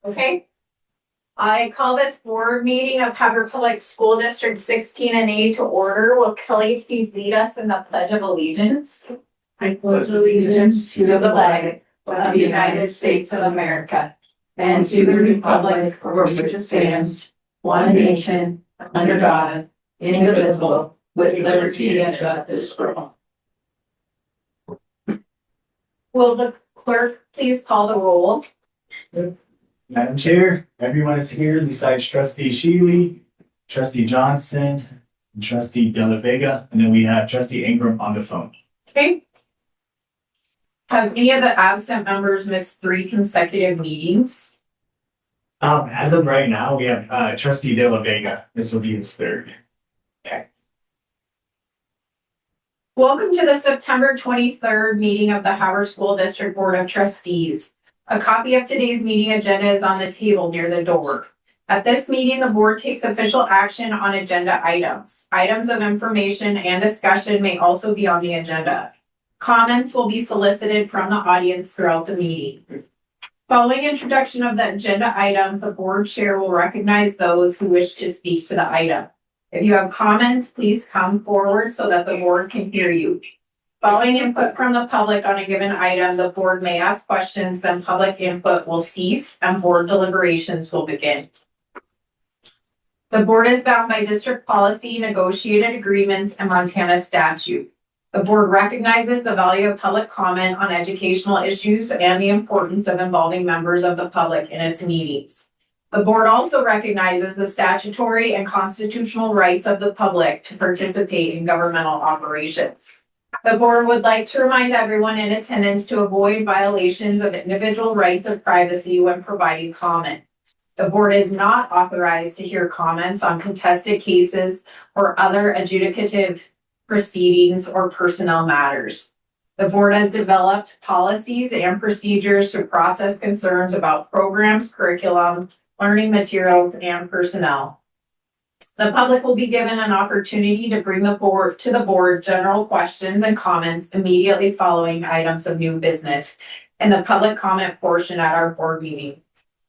Okay. I call this board meeting of Havre Public School District 16 and A to order. Will Kelly please lead us in the Pledge of Allegiance? I pledge allegiance to the flag of the United States of America and to the republic for which it stands, one nation, under God, indivisible, with liberty and justice for all. Will the clerk please call the roll? Madam Chair, everyone is here besides Trustee Shealy, Trustee Johnson, and Trustee De La Vega, and then we have Trustee Ingram on the phone. Okay. Have any of the absent members missed 3 consecutive meetings? As of right now, we have Trustee De La Vega. This will be his third. Welcome to the September 23rd meeting of the Havre School District Board of Trustees. A copy of today's meeting agenda is on the table near the door. At this meeting, the board takes official action on agenda items. Items of information and discussion may also be on the agenda. Comments will be solicited from the audience throughout the meeting. Following introduction of the agenda item, the board chair will recognize those who wish to speak to the item. If you have comments, please come forward so that the board can hear you. Following input from the public on a given item, the board may ask questions, then public input will cease and board deliberations will begin. The board is bound by district policy, negotiated agreements, and Montana statute. The board recognizes the value of public comment on educational issues and the importance of involving members of the public in its meetings. The board also recognizes the statutory and constitutional rights of the public to participate in governmental operations. The board would like to remind everyone in attendance to avoid violations of individual rights of privacy when providing comment. The board is not authorized to hear comments on contested cases or other adjudicative proceedings or personnel matters. The board has developed policies and procedures to process concerns about programs, curriculum, learning materials, and personnel. The public will be given an opportunity to bring the board general questions and comments immediately following items of new business in the public comment portion at our board meeting.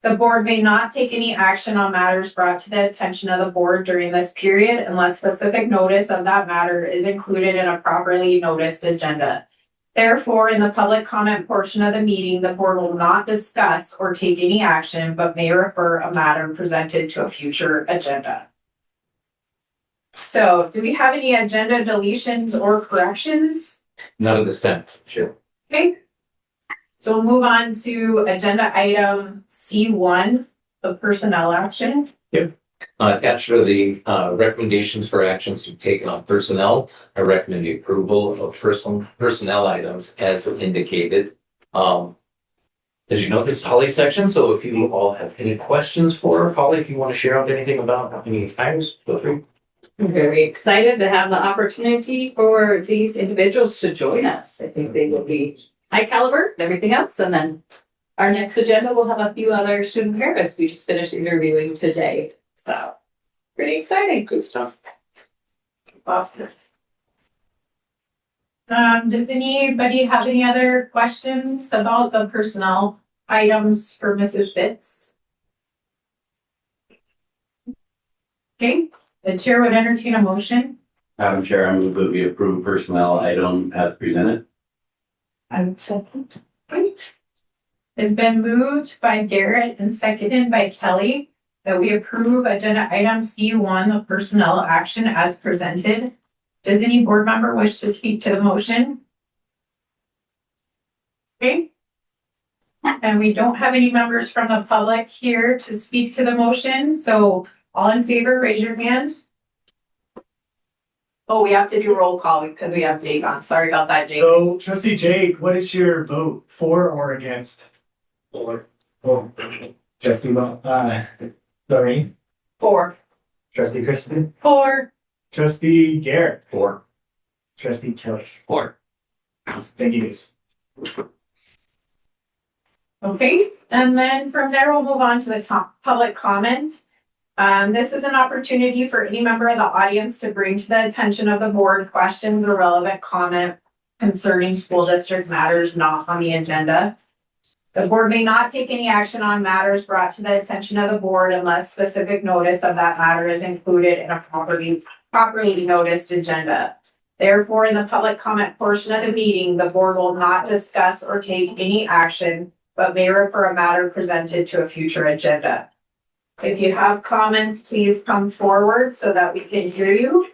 The board may not take any action on matters brought to the attention of the board during this period unless specific notice of that matter is included in a properly noticed agenda. Therefore, in the public comment portion of the meeting, the board will not discuss or take any action, but may refer a matter presented to a future agenda. So, do we have any agenda deletions or corrections? None of this time, sure. Okay. So we'll move on to agenda item C1, the personnel action. Attached are the recommendations for actions to be taken on personnel. I recommend the approval of personnel items as indicated. As you know, this is Holly's section, so if you all have any questions for Holly, if you want to share out anything about any items, feel free. I'm very excited to have the opportunity for these individuals to join us. I think they will be high caliber and everything else. And then our next agenda will have a few other student therapists we just finished interviewing today. So pretty exciting. Good stuff. Awesome. Does anybody have any other questions about the personnel items for Mrs. Fitz? Okay, the chair would entertain a motion. Madam Chair, I move that we approve personnel item as presented. I would second. It's been moved by Garrett and seconded by Kelly that we approve agenda item C1, the personnel action as presented. Does any board member wish to speak to the motion? Okay. And we don't have any members from the public here to speak to the motion, so all in favor, raise your hand. Oh, we have to do roll call because we have Jake on. Sorry about that, Jake. So, Trustee Jake, what is your vote, for or against? For. Oh, Trustee Lorraine, 4. Trustee Kristen, 4. Trustee Garrett, For. Trustee Kelly. For. Thank you, guys. Okay, and then from there, we'll move on to the public comment. This is an opportunity for any member of the audience to bring to the attention of the board questions or relevant comment concerning school district matters not on the agenda. The board may not take any action on matters brought to the attention of the board unless specific notice of that matter is included in a properly noticed agenda. Therefore, in the public comment portion of the meeting, the board will not discuss or take any action, but may refer a matter presented to a future agenda. If you have comments, please come forward so that we can hear you.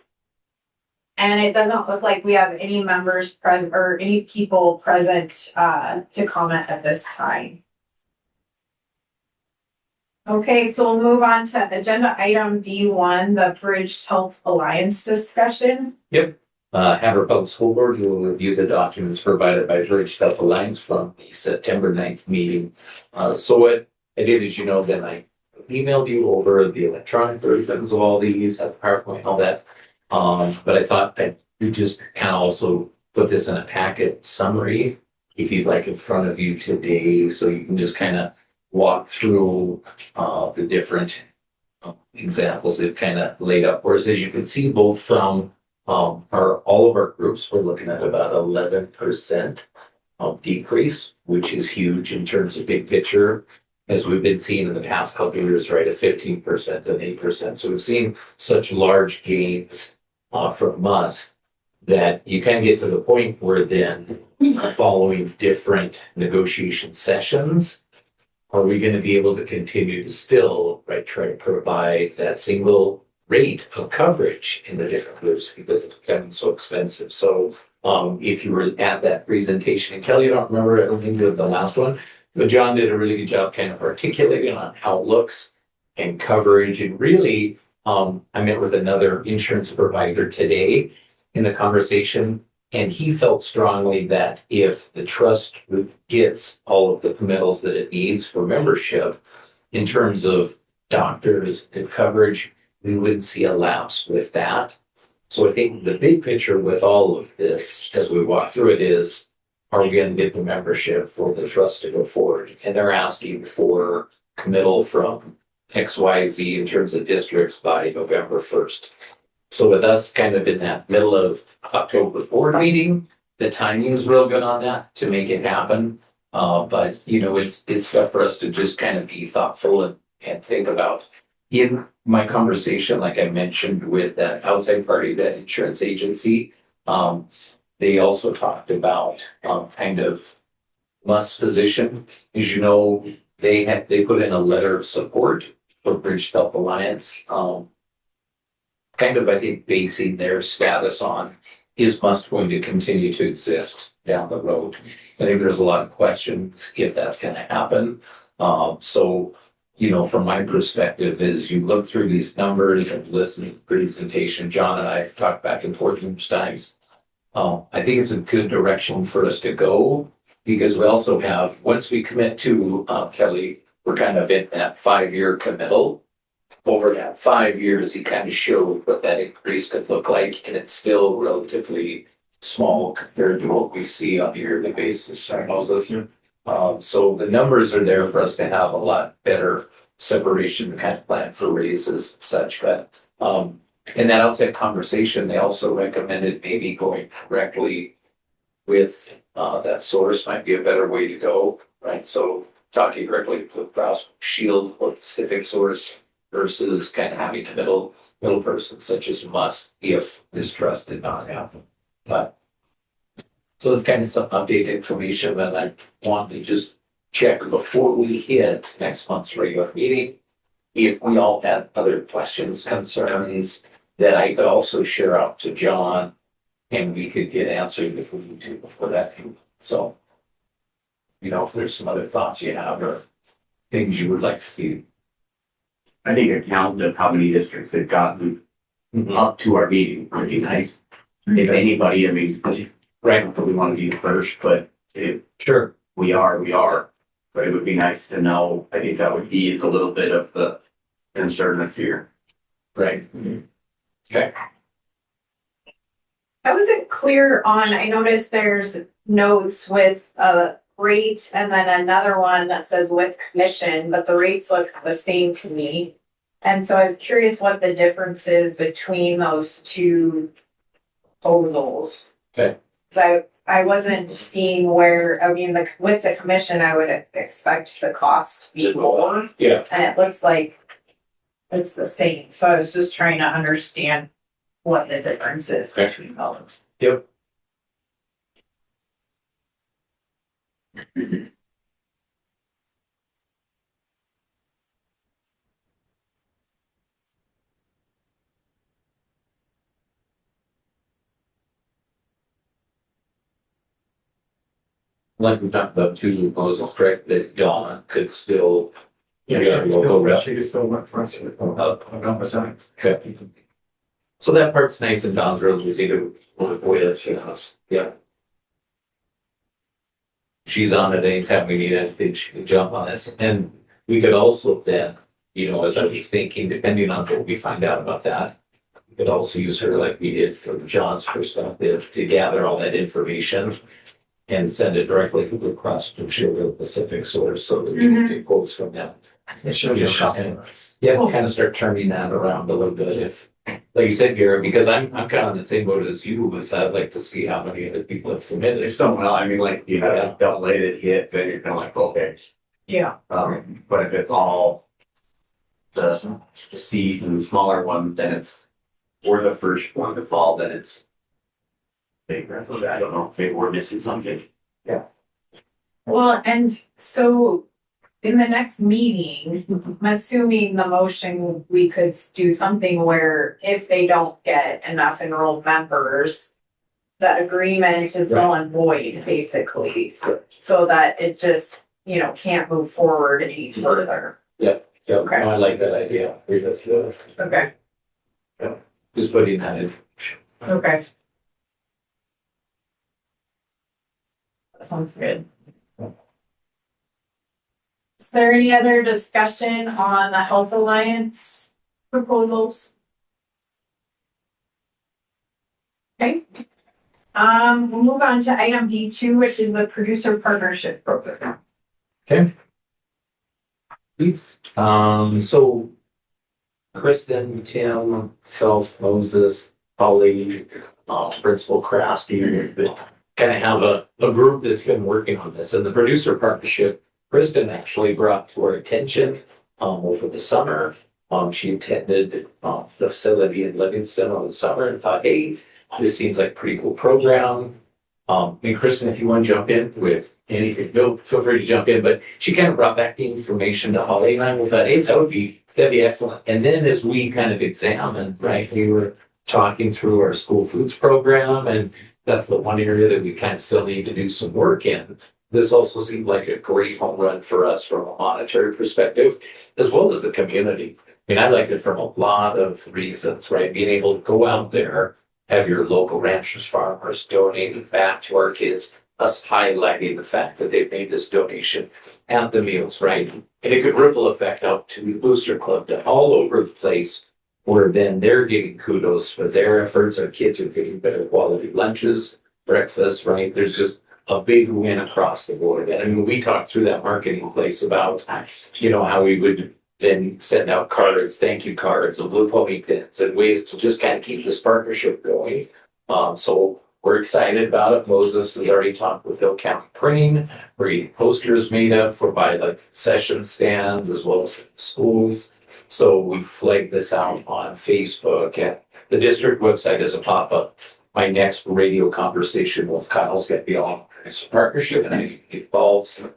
And it doesn't look like we have any members present or any people present to comment at this time. Okay, so we'll move on to agenda item D1, the Bridge Health Alliance discussion. Havre Public School Board, you will review the documents provided by Bridge Health Alliance from the September 9th meeting. So what I did is, then I emailed you over the electronic versions of all these, have PowerPoint, and all that. But I thought I would just kind of also put this in a packet summary, if you'd like, in front of you today, so you can just kind of walk through the different examples that kind of laid up. Whereas as you can see, both from all of our groups, we're looking at about 11% decrease, which is huge in terms of big picture, as we've been seeing in the past couple of years, right, at 15% and 8%. So we've seen such large gains from us that you kind of get to the point where then, following different negotiation sessions, are we going to be able to continue to still, right, try to provide that single rate of coverage in the different groups, because it's becoming so expensive. So if you were at that presentation, and Kelly, I don't remember, I don't think you did the last one, but John did a really good job kind of articulating on outlooks and coverage. And really, I met with another insurance provider today in the conversation, and he felt strongly that if the trust gets all of the permittals that it needs for membership in terms of doctors and coverage, we would see a lapse with that. So I think the big picture with all of this, as we walk through it, is, are we going to get the membership for the trust to go forward? And they're asking for committal from XYZ in terms of districts by November 1st. So with us kind of in that middle of October board meeting, the timing is real good on that to make it happen. But it's stuff for us to just kind of be thoughtful and think about. In my conversation, like I mentioned with that outside party, that insurance agency, they also talked about kind of Musk's position. As you know, they put in a letter of support for Bridge Health Alliance, kind of, I think, basing their status on, is Musk going to continue to exist down the road? I think there's a lot of questions if that's going to happen. So from my perspective, as you look through these numbers and listen to the presentation, John and I have talked back and forth numerous times. I think it's a good direction for us to go, because we also have, once we commit to Kelly, we're kind of in that 5-year committal. Over that 5 years, he kind of showed what that increase could look like, and it's still relatively small compared to what we see on a yearly basis, right, Moses? So the numbers are there for us to have a lot better separation kind of plan for raises and such. But in that outside conversation, they also recommended maybe going directly with that source might be a better way to go, right? So talking directly to Blue Cross Shield or Pacific Source versus kind of having a middle person such as Musk if this trust did not happen. But so it's kind of some updated information that I want to just check before we hit next month's regular meeting. If we all had other questions, concerns that I could also share out to John, and we could get answered if we need to before that. So, if there's some other thoughts you have or things you would like to see. I think a count of how many districts have gotten up to our meeting would be nice. If anybody, right, not that we want to be the first, but if Sure. we are. But it would be nice to know. I think that would ease a little bit of the concern and fear. Right. Okay. I wasn't clear on, I noticed there's notes with a rate and then another one that says with commission, but the rates look the same to me. And so I was curious what the difference is between those two proposals. Okay. So I wasn't seeing where, I mean, like, with the commission, I would expect the cost to be more. Yeah. And it looks like it's the same, so I was just trying to understand what the difference is Okay. between those. Yep. Like we talked about too, I was correct that Dawn could still. Yeah, Yeah, she could we'll go still, rep. she could still work for us. On the sides. Okay. So that part's nice and Dawn's real easy to work with, she knows, yeah. She's on it anytime we need anything, she can jump on this, and we could also then, you know, as I was thinking, depending on what we find out about that. We could also use her like we did for John's perspective to gather all that information. And send it directly to Blue Cross Blue Shield or Pacific Source so that we can get quotes from them. And she'll just shuffle us. Yeah, kind of start turning that around a little bit if, like you said, Garrett, because I'm kind of on the same boat as you, was I'd like to see how many other people have committed. There's someone else, I mean, like, you have a double A that hit, then you're kind of like, okay. Yeah. But if it's all the Cs and the smaller ones, then it's, we're the first one to fall, then it's bigger. I don't know, maybe we're missing something. Well, and so in the next meeting, I'm assuming the motion, we could do something where if they don't get enough enrolled members, that agreement is null and void, basically, so that it just, you know, can't move forward any further. Yeah, Okay. I like that idea. I think that's good. Okay, Just putting that in. okay. That sounds good. Is there any other discussion on the Health Alliance proposals? Okay. We'll move on to item D2, which is the producer partnership program. So Kristen, Tim, self, Moses, Polly, Principal Krasky, kind of have a group that's been working on this, and the producer partnership, Kristen actually brought to our attention, over the summer. She attended, the facility in Livingston over the summer and thought, hey, this seems like a pretty cool program. And Kristen, if you want to jump in with anything, feel free to jump in, but she kind of brought back the information to Holly and I, we thought, hey, that'd be excellent. And then as we kind of examined, right, we were talking through our school foods program, and that's the one area that we kind of still need to do some work in. This also seemed like a great home run for us from a monetary perspective, as well as the community. I mean, I liked it from a lot of reasons, right? Being able to go out there, have your local ranchers, farmers donating back to our kids, us highlighting the fact that they've made this donation at the meals, right? And it could ripple effect out to the Booster Club, to all over the place, where then they're getting kudos for their efforts. Our kids are getting better quality lunches, breakfast, right? There's just a big win across the board. And I mean, we talked through that marketing place about, you know, how we would then send out cards, thank you cards, and blue pony pins, and ways to just kind of keep this partnership going. So we're excited about it. Moses has already talked with Hill County Printing. We're getting posters made up for by like session stands as well as schools. So we flagged this out on Facebook, and the district website is a pop-up. My next radio conversation with Kyle's gonna be on it's a partnership, and I can get involved. So,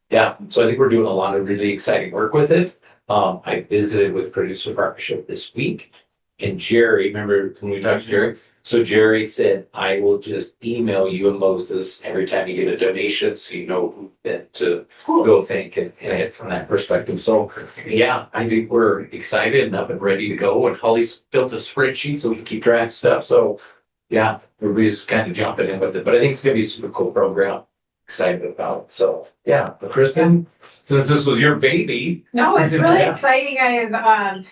yeah, so I think we're doing a lot of really exciting work with it. I visited with producer partnership this week, and Jerry, remember when we talked to Jerry? So Jerry said, I will just email you and Moses every time you get a donation, so you know who then to go thank and it from that perspective. So yeah, I think we're excited and up and ready to go. And Holly's built a spreadsheet so we can keep track of stuff. So yeah, everybody's kind of jumping in with it, but I think it's gonna be a super cool program. Excited about it. So yeah, but Kristen, since this was your baby. No, it's really Yeah. exciting.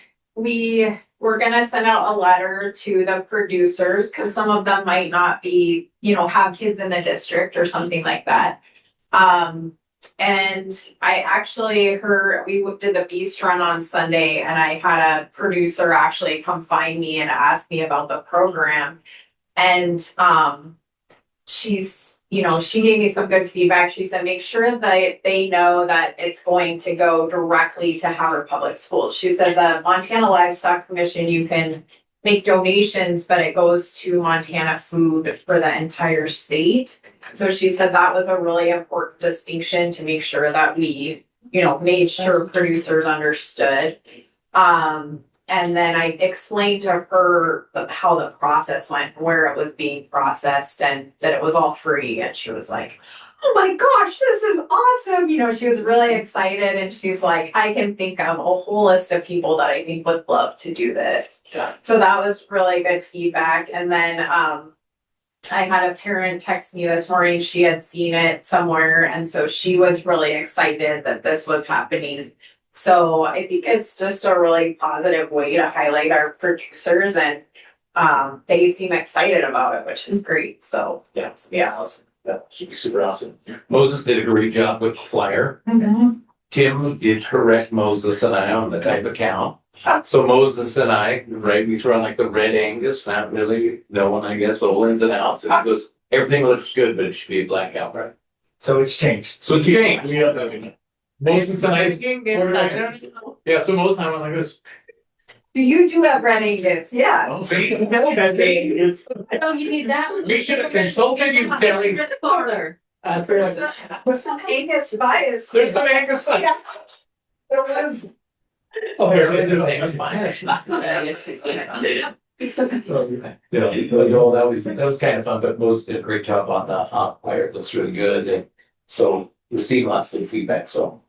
We're gonna send out a letter to the producers, because some of them might not be, you know, have kids in the district or something like that. And I actually heard, we did the beast run on Sunday, and I had a producer actually come find me and ask me about the program. And she's, she gave me some good feedback. She said, make sure that they know that it's going to go directly to Havre Public Schools. She said the Montana Livestock Commission, you can make donations, but it goes to Montana Food for the entire state. So she said that was a really important distinction to make sure that we, made sure producers understood. And then I explained to her how the process went, where it was being processed, and that it was all free. And she was like, oh my gosh, this is awesome. She was really excited, and she was like, I can think of a whole list of people that I think would love to do this. Yeah. So that was really good feedback. And then I had a parent text me this morning. She had seen it somewhere, and so she was really excited that this was happening. So I think it's just a really positive way to highlight our producers, and they seem excited about it, which is great. So Yes. yeah. Awesome. That should be super awesome. Moses did a great job with the flyer. Tim did correct Moses and I on the type of cow. So Moses and I, right, we threw on like the red Angus, not really knowing, I guess, all ins and outs. And he goes, everything looks good, but it should be a black cow, right? So it's changed. So it's changed. We have that. Moses and I, yeah, so Moses and I went like this. Do you do have red Angus? Yeah. Oh, Oh, you need that one? We should have consulted you, Kelly. Farther. Some Angus bias. There's some Angus. Yeah. There was. Oh, here, there's Angus bias. Yeah, that was kind of fun, but Moses did a great job on the flyer. It looks really good. And so we see lots of good feedback, so.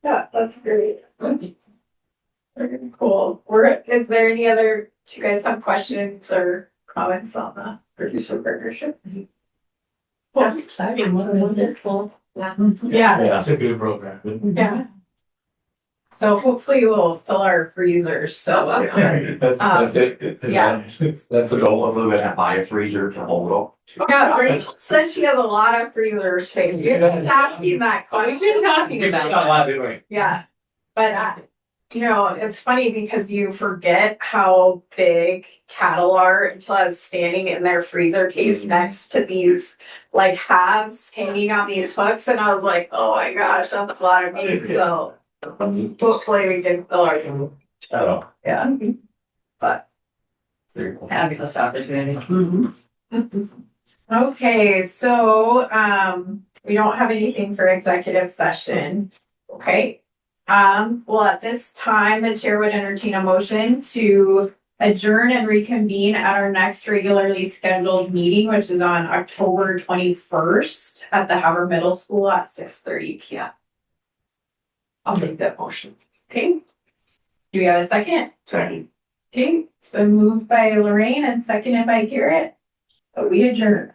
Yeah, that's great. Very cool. Is there any other, do you guys have questions or comments on the producer partnership? That's exciting. What a wonderful. Yeah, That's a good program. yeah. So hopefully we'll fill our freezers, so. That's it. Yeah. That's the goal of it, buy a freezer to hold it. Yeah, Rachel says she has a lot of freezer space. We've been asking that We've question. been talking about that. Yeah, but it's funny because you forget how big cattle are until I was standing in their freezer case next to these like halves hanging on these hooks, and I was like, oh my gosh, that's a lot of meat. So hopefully we can fill our, Oh, yeah. But very cool. Fabulous opportunity. okay, so we don't have anything for executive session. Okay. Well, at this time, the chair would entertain a motion to adjourn and reconvene at our next regularly scheduled meeting, which is on October 21st at the Havre Middle School at 6:30 p.m. I'll make that motion. Okay. Do we have a second? Second. Okay, it's been moved by Lorraine and seconded by Garrett. But we adjourn.